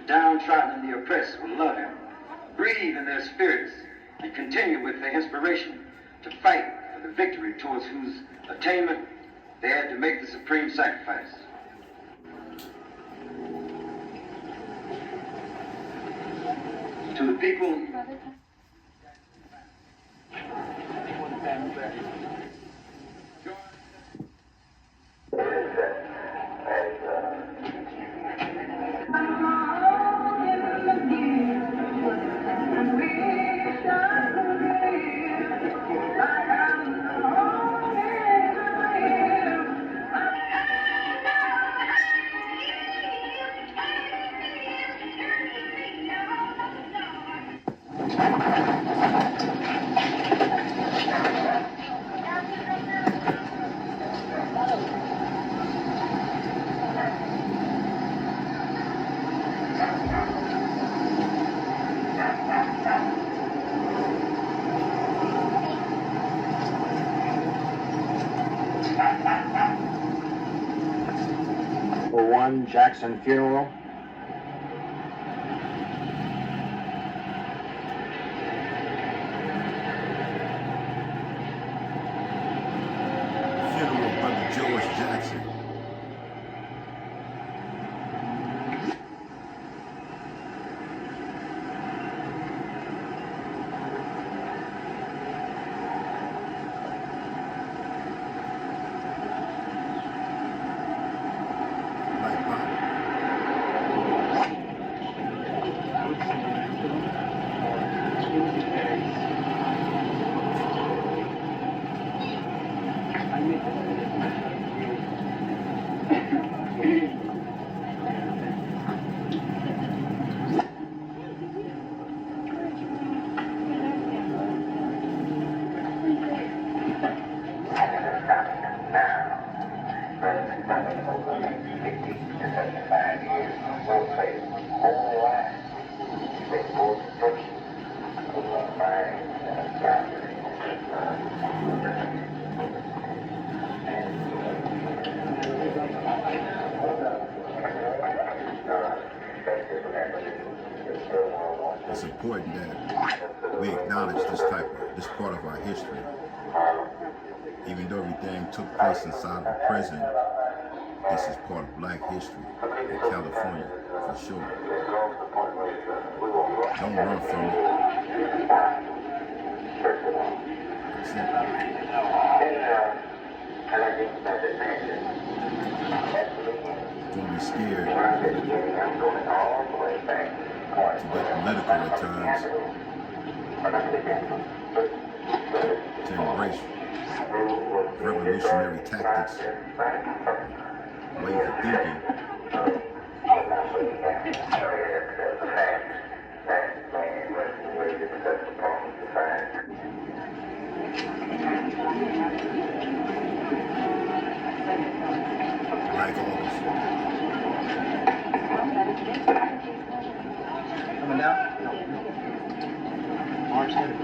downtrodden and the oppressed will love him, breathe in their spirits, and continue with their inspiration to fight for the victory towards whose attainment they had to make the supreme sacrifice. To the people for one Jackson funeral. Funeral of Brother George Jackson. It's important that we acknowledge this part of our history. Even though everything took place inside of a prison, this is part of Black history in California, for sure. Don't run from it. Don't be scared to get political at times, to embrace revolutionary tactics, ways of thinking. Black August. Coming down? No. March 10th.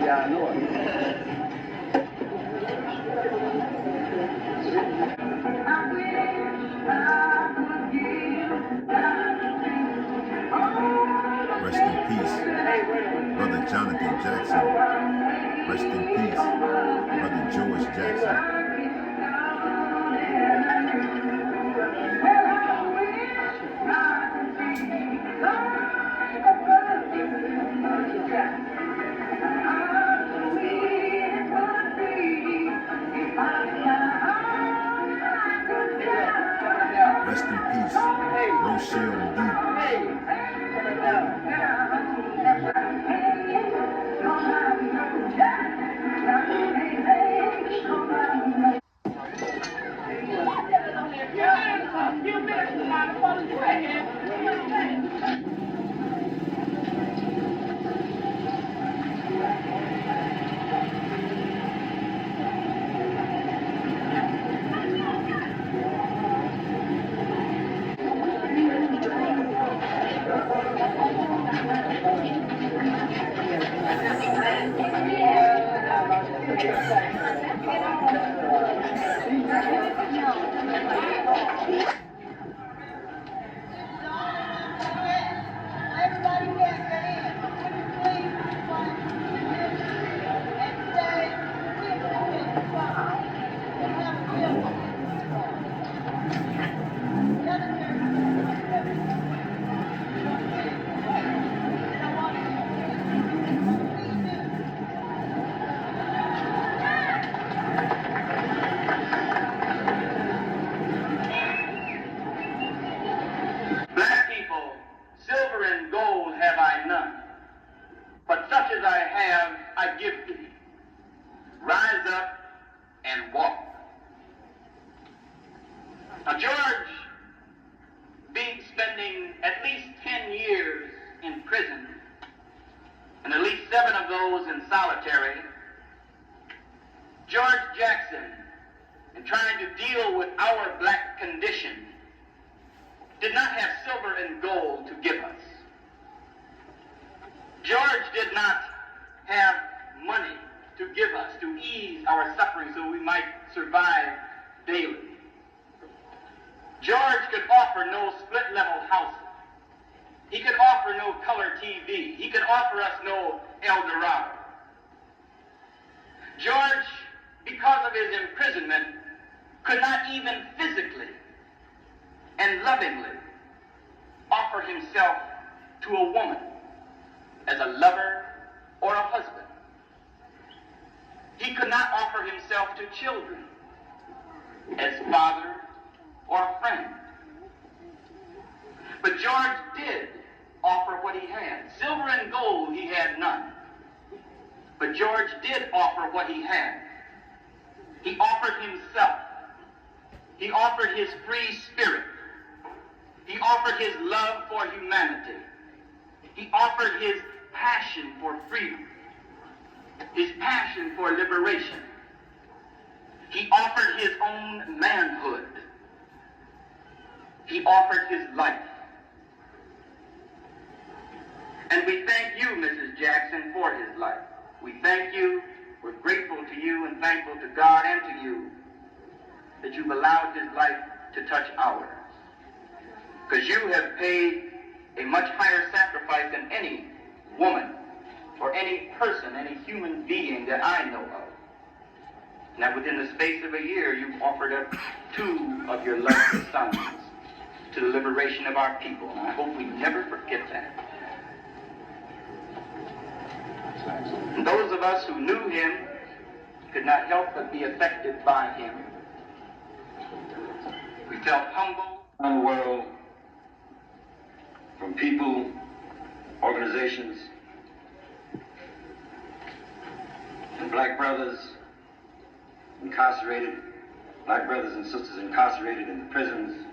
Yeah, I know it. Rest in peace, Brother Jonathan Jackson. Rest in peace, Brother George Jackson. Rest in peace, Rochelle McGee. I give thee. Rise up and walk. Now, George, spending at least 10 years in prison, and at least 7 of those in solitary, George Jackson, in trying to deal with our black condition, did not have silver and gold to give us. George did not have money to give us to ease our suffering so we might survive daily. George could offer no split-level houses. He could offer no color TV. He could offer us no El Dorado. George, because of his imprisonment, could not even physically and lovingly offer himself to a woman as a lover or a husband. He could not offer himself to children as father or a friend. But George did offer what he had. Silver and gold he had none. But George did offer what he had. He offered himself. He offered his free spirit. He offered his love for humanity. He offered his passion for freedom, his passion for liberation. He offered his own manhood. He offered his life. And we thank you, Mrs. Jackson, for his life. We thank you. We're grateful to you and thankful to God and to you that you've allowed his life to touch ours. Because you have paid a much higher sacrifice than any woman or any person, any human being that I know of. Now, within the space of a year, you've offered up 2 of your lovely sons to the liberation of our people. And I hope we never forget that. And those of us who knew him could not help but be affected by him. We felt humble. Around the world, from people, organizations, and black brothers incarcerated, black brothers and sisters incarcerated in the prisons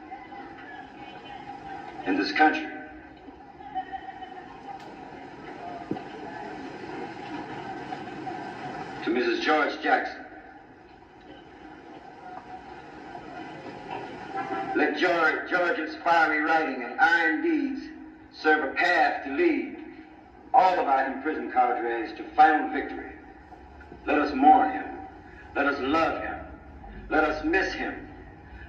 in this country. To Mrs. George Jackson, let George's fiery writing and iron deeds serve a path to lead all of our imprisoned cadres to final victory. Let us mourn him. Let us love him. Let us miss him.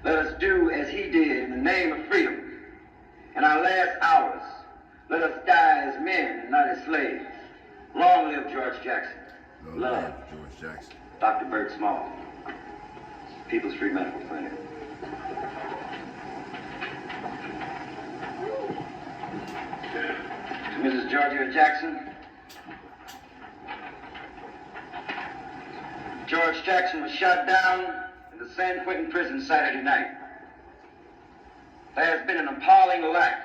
Let us do as he did in the name of freedom. In our last hours, let us die as men and not as slaves. Long live George Jackson. Love, George Jackson. Dr. Bert Small, People's Free Medical Clinic. To Mrs. Georgia Jackson, George Jackson was shot down in the San Quentin prison Saturday night. There has been an appalling lack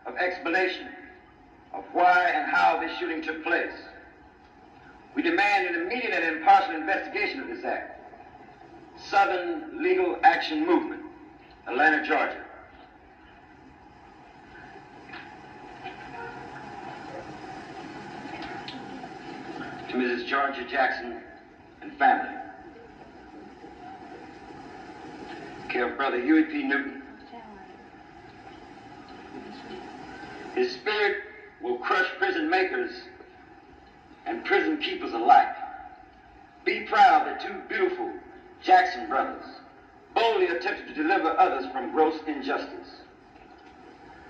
of explanation of why and how this shooting took place. We demand an immediate and impartial investigation of this act. Southern Legal Action Movement, Atlanta, Georgia. To Mrs. Georgia Jackson and family. Care of Brother Huey P. Newton. His spirit will crush prison makers and prison keepers alike. Be proud that 2 beautiful Jackson brothers boldly attempted to deliver others from gross injustice.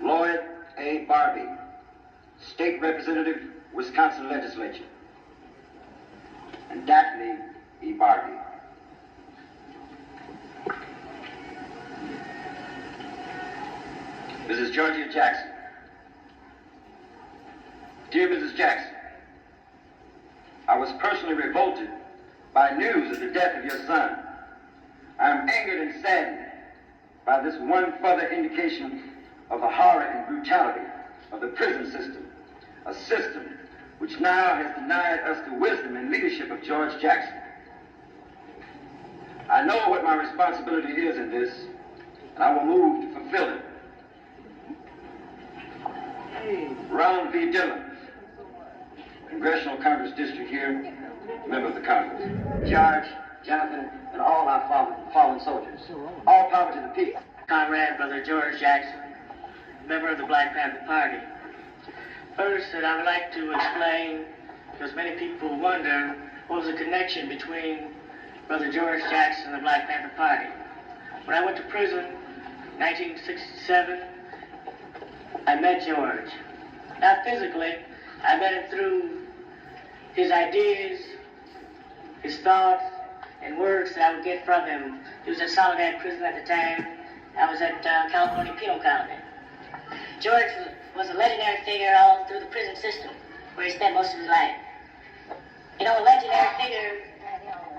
Lloyd A. Barbie, State Representative, Wisconsin Legislature. And Daphne E. Barbie. Mrs. Georgia Jackson. Dear Mrs. Jackson, I was personally revolted by news of the death of your son. I am angered and saddened by this one further indication of the horror and brutality of the prison system, a system which now has denied us the wisdom and leadership of George Jackson. I know what my responsibility is in this, and I will move to fulfill it. Ron V. Dillon, Congressional Congress District here, member of the Congress. George, Jonathan, and all our fallen soldiers. All power to the people. Comrade, Brother George Jackson, member of the Black Panther Party. First, that I would like to explain, because many people wonder, what was the connection between Brother George Jackson and the Black Panther Party. When I went to prison in 1967, I met George. Not physically, I met him through his ideas, his thoughts, and words that I would get from him. He was at Soledad Prison at the time. I was at California Penal Colony. George was a legendary figure all through the prison system, where he spent most of his life. You know, a legendary figure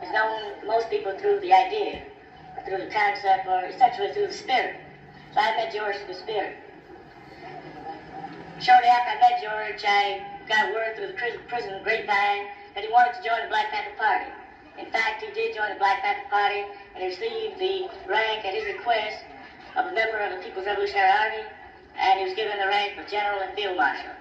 is known to most people through the idea, through the concept, or essentially through the spirit. So I met George through the spirit. Shortly after I met George, I got word through the prison grapevine that he wanted to join the Black Panther Party. In fact, he did join the Black Panther Party and received the rank at his request of a member of the People's Revolutionary Army, and he was given the rank of General and Field Marshal.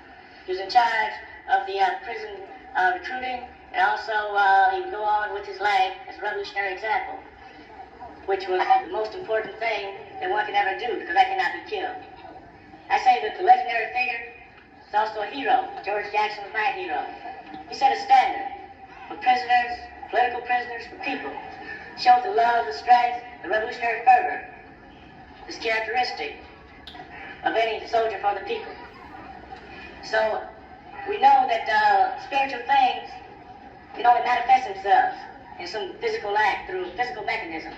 He was in charge of the prison recruiting, and also he would go on with his life as a revolutionary example, which was the most important thing that one can ever do, because that cannot be killed. I say that the legendary figure is also a hero. George Jackson was my hero. He set a standard for prisoners, political prisoners, for people. He showed the love, the strength, the revolutionary fervor, this characteristic of any soldier for the people. So we know that spiritual things can only manifest themselves in some physical act through physical mechanism.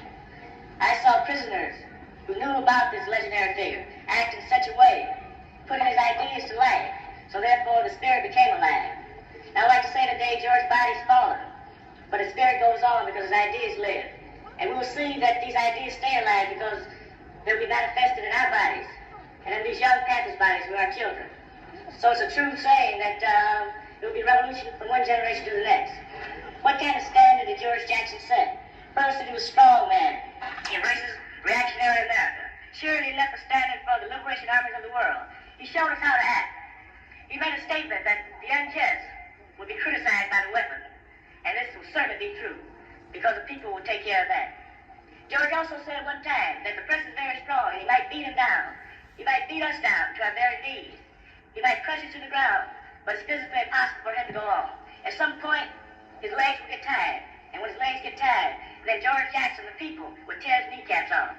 I saw prisoners who knew about this legendary figure act in such a way, putting his ideas to life, so therefore the spirit became alive. Now I like to say today George's body's fallen, but his spirit goes on because his ideas live. And we will see that these ideas stay alive because they'll be manifested in our bodies, and in these young Panthers' bodies who are our children. So it's a true saying that it will be revolution from one generation to the next. What kind of standard did George Jackson set? First, that he was a strong man. He embraces reactionary America. Surely he left a standard for the liberation armies of the world. He showed us how to act. He made a statement that the unjust would be criticized by the weapon. And this will certainly be true, because the people will take care of that. George also said one time that the press is very strong, and he might beat him down. He might beat us down to our very knees. He might crush us to the ground, but it's physically impossible for him to go on. At some point, his legs will get tired. And when his legs get tired, then George Jackson, the people, would tear his kneecaps off.